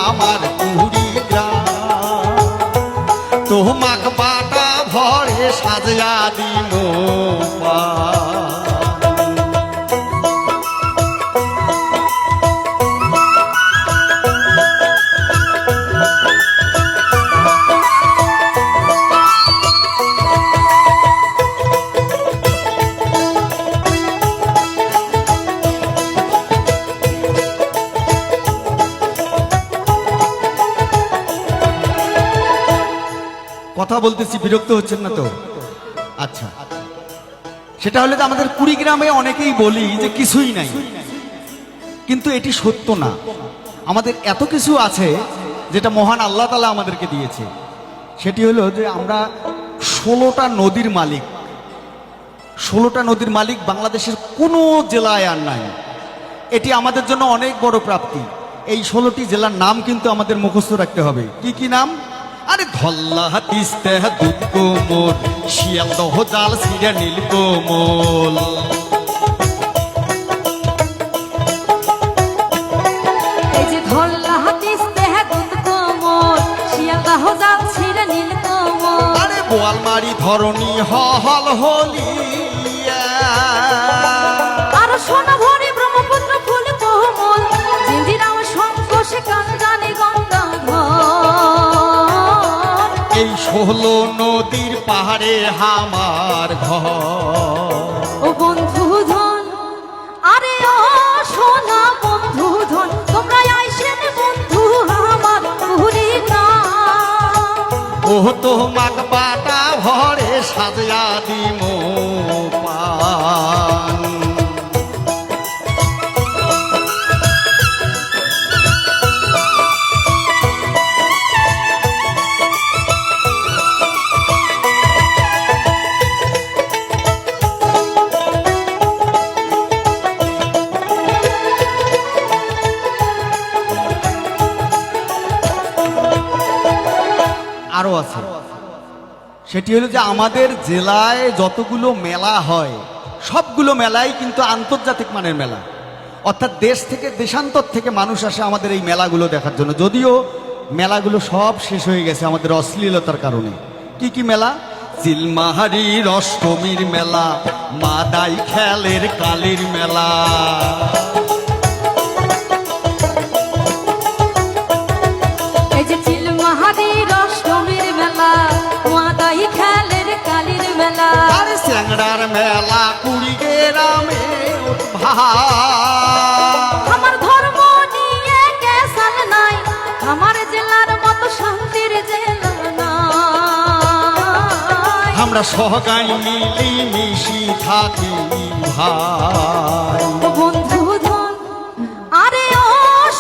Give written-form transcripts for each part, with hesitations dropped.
আমার কুড়িগ্রাম। তোমাক বাটা ভরে সাজিয়া দিল কথা বলতেছি, বিরক্ত হচ্ছেন না তো? আচ্ছা, সেটা হলে যে আমাদের কুড়িগ্রামে অনেকেই বলি যে কিছুই নাই, কিন্তু এটি সত্য না। আমাদের এত কিছু আছে যেটা মহান আল্লাহ তাআলা আমাদেরকে দিয়েছে। সেটি হলো যে আমরা 16টা নদীর মালিক। 16টা নদীর মালিক বাংলাদেশের কোনো জেলায় আর নাই। এটি আমাদের জন্য অনেক বড় প্রাপ্তি। এই 16টি জেলার নাম কিন্তু আমাদের মুখস্থ রাখতে হবে। কি কি নাম? আরে ধল্লা তিস্তা দুধ কোমল, শিয়ালদহ জাল সিরা নীলকমল। এই যে ধল্লা তিস্তা দুধ কোমল, শিয়ালদহ জাল সিরা নীলকমল। আরে বোয়ালমারি ধরণী হল হলিয়া, আর সোনা ভরে ব্রহ্মপুত্র ফুল কোমল, জিঞ্জিরাও সংকোষে কাঞ্জানে গঙ্গাধর। এই 16 নদীর পাহাড়ে আমার ঘর। ও বন্ধু ধন, আরে ও সোনা বন্ধু ধন, তোমরা আইসেন বন্ধু আমার কুড়িগ্রাম। ও তোমাক বাটা ভরে সাজিয়া দিম পান। আরো আছে, সেটি হলো যে আমাদের জেলায় যতগুলো মেলা হয় সবগুলো মেলাই কিন্তু আন্তর্জাতিক মানের মেলা। অর্থাৎ দেশ থেকে, দেশান্তর থেকে মানুষ আসে আমাদের এই মেলাগুলো দেখার জন্য। যদিও মেলাগুলো সব শেষ হয়ে গেছে আমাদের অশ্লীলতার কারণে। কি কি মেলা? চিলমাহারির অষ্টমীর মেলা, মাদাই খেলের কালীর মেলা। এই যে চিলমাহারির অষ্টমীর মেলা, মাদাই খেলের কালীর মেলা। আরে স্যাংড়ার মেলা কুড়িগ্রামে ভাই। আমার ধর্ম নিয়ে কেসাল নাই, আমার জেলার মতো শান্তির জেলা নাই। আমরা সহগাই মিলি মিশি থাকি ভাই। ও বন্ধু ধন, আরে ও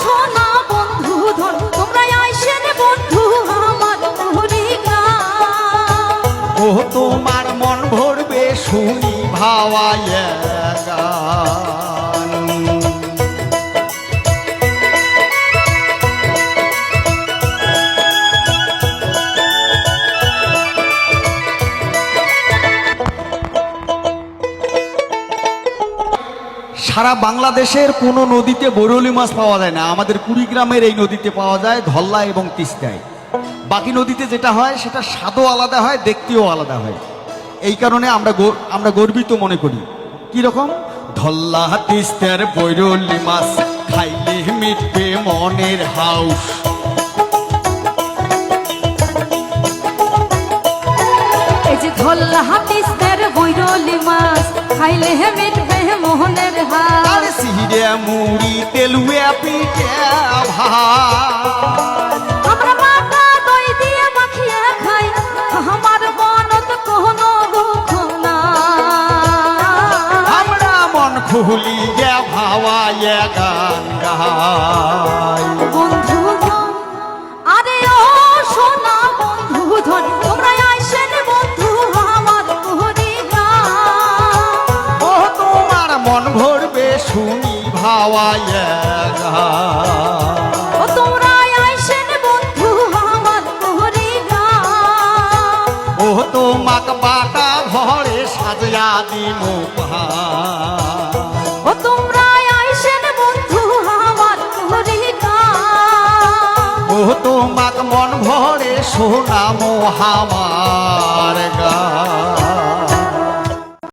সোনা বন্ধু ধন, তোমরা আইসেন বন্ধু আমার কুড়িগ্রাম। ও তোমার মন ভরবে শুনি ভাওয়ায় গান। সারা বাংলাদেশের কোনো নদীতে বরৌলি মাছ পাওয়া যায় না, আমাদের কুড়িগ্রামের এই নদীতে পাওয়া যায়, ধল্লা এবং তিস্তায়। বাকি নদীতে যেটা হয় সেটা স্বাদও আলাদা হয়, দেখতেও আলাদা হয়। এই কারণে আমরা গর্বিত মনে করি। কি রকম? ধল্লা তিস্তার বরৌলি মাছ খাইলে মিটবে মনের হাউস। এই যে ধল্লা তিস্তার বৈরলি মাছ খাইলে মিটবে মোহনের হাত। আরে সিহিরে মুড়ি তেলুয়া পিঠা ভাই। আমরা মাথা দই দিয়ে মাখিয়ে খাই, আমার মনত কোনো দুঃখ নাই। আমরা মন খুলিয়ে ভাওয়ায় গান গাই। বন্ধু ধন, আরে ও সোনা বন্ধু ধন, তোমরা আইসেন বন্ধু আমার কুড়িগ্রাম। ও তোমার মন ভরবে শুনি ভাওয়ায় গান। ও তোমরা আইসেন বন্ধু আমার কুড়িগ্রাম। ও তোমাক বাটা ভরে সাজিয়া দিম পান। ও তোমরা আইসেন বন্ধু আমার কুড়িগ্রাম। তোমাক মন ভরে শোনামো হামার